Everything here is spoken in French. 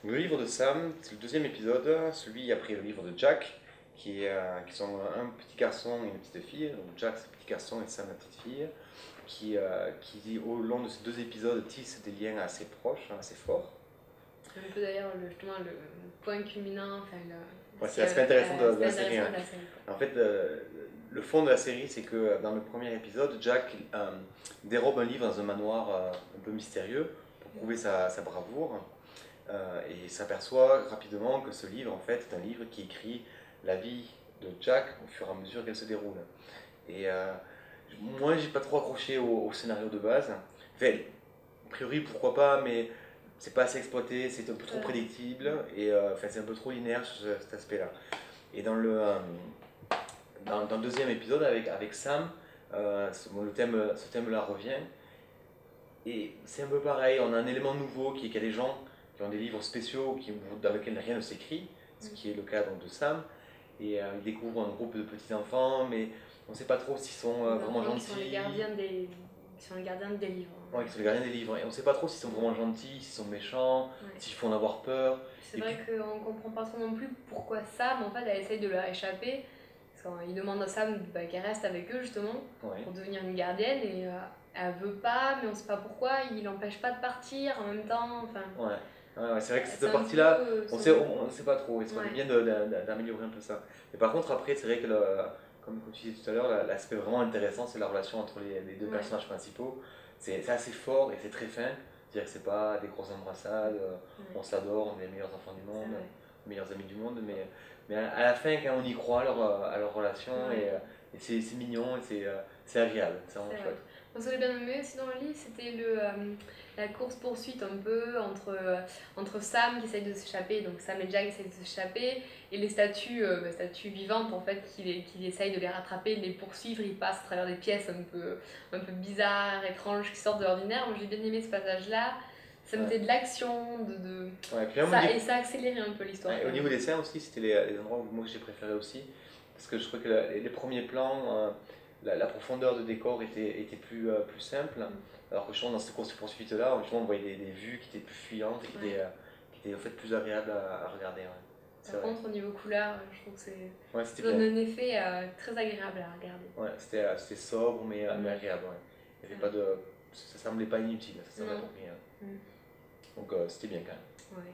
Le livre de Sam, c'est le deuxième épisode, celui après le livre de Jack, qui sont un petit garçon et une petite fille. Donc Jack, c'est le petit garçon, et Sam, la petite fille, qui au long de ces deux épisodes, tissent des liens assez proches, assez forts. C'est un peu d'ailleurs justement le point culminant, enfin Ouais, c'est l'aspect intéressant de l'aspect la série, intéressant hein. de la série. Quoi. En fait, le fond de la série, c'est que dans le premier épisode, Jack dérobe un livre dans un manoir un peu mystérieux pour prouver sa bravoure. Et il s'aperçoit rapidement que ce livre, en fait, est un livre qui écrit la vie de Jack au fur et à mesure qu'elle se déroule. Et moi, j'ai pas trop accroché au scénario de base. Enfin, a priori, pourquoi pas, mais c'est pas assez exploité, c'est un peu trop prédictible, et enfin, c'est un peu trop linéaire sur cet aspect-là. Et dans le deuxième épisode avec Sam, ce thème-là revient, et c'est un peu pareil, on a un élément nouveau qui est qu'il y a des gens qui ont des livres spéciaux dans lesquels rien ne s'écrit, ce qui est le cas donc, de Sam, et ils découvrent un groupe de petits-enfants, mais on ne sait pas trop s'ils sont vraiment Qui sont les gentils. gardiens des, qui sont les gardiens des livres. Ouais, qui sont les gardiens des livres, et on ne sait pas trop s'ils sont vraiment gentils, s'ils sont méchants, s'ils font en avoir peur. C'est vrai qu'on comprend pas trop non plus pourquoi Sam, en fait, elle essaye de leur échapper. Parce qu'il demande à Sam qu'elle reste avec eux, justement, pour devenir une gardienne, et elle veut pas, mais on sait pas pourquoi, il l'empêche pas de partir en même temps. Enfin, ouais, c'est vrai que cette partie-là, on ne sait pas trop, il serait bien d'améliorer un peu ça. Mais par contre, après, c'est vrai que, comme tu disais tout à l'heure, l'aspect vraiment intéressant, c'est la relation entre les deux personnages principaux. C'est assez fort et c'est très fin. C'est-à-dire que c'est pas des grosses embrassades, on s'adore, on est les meilleurs enfants du monde, les meilleurs amis du monde, mais à la fin, quand on y croit à leur relation, et c'est mignon, et c'est agréable, c'est vraiment chouette. Moi, ce que j'ai bien aimé aussi dans le livre, c'était la course-poursuite un peu entre Sam qui essaye de s'échapper, donc Sam et Jack essayent de s'échapper, et les statues vivantes en fait qui essayent de les rattraper, de les poursuivre. Ils passent à travers des pièces un peu bizarres, étranges, qui sortent de l'ordinaire. Moi j'ai bien aimé ce passage-là. Ça mettait de l'action, et ça accélérait un peu l'histoire. Au niveau des scènes aussi, c'était les endroits où moi j'ai préféré aussi, parce que je trouvais que les premiers plans, la profondeur de décor était plus simple, alors que je trouve dans cette course-poursuite-là, on voyait des vues qui étaient plus fuyantes, qui étaient en fait plus agréables à regarder. Par contre, au niveau couleur, je trouve que ça donne un effet très agréable à regarder. Ouais, c'était sobre mais agréable. Ouais. Il y avait pas de, ça semblait pas inutile, ça semblait approprié. Donc c'était bien quand même. Ouais.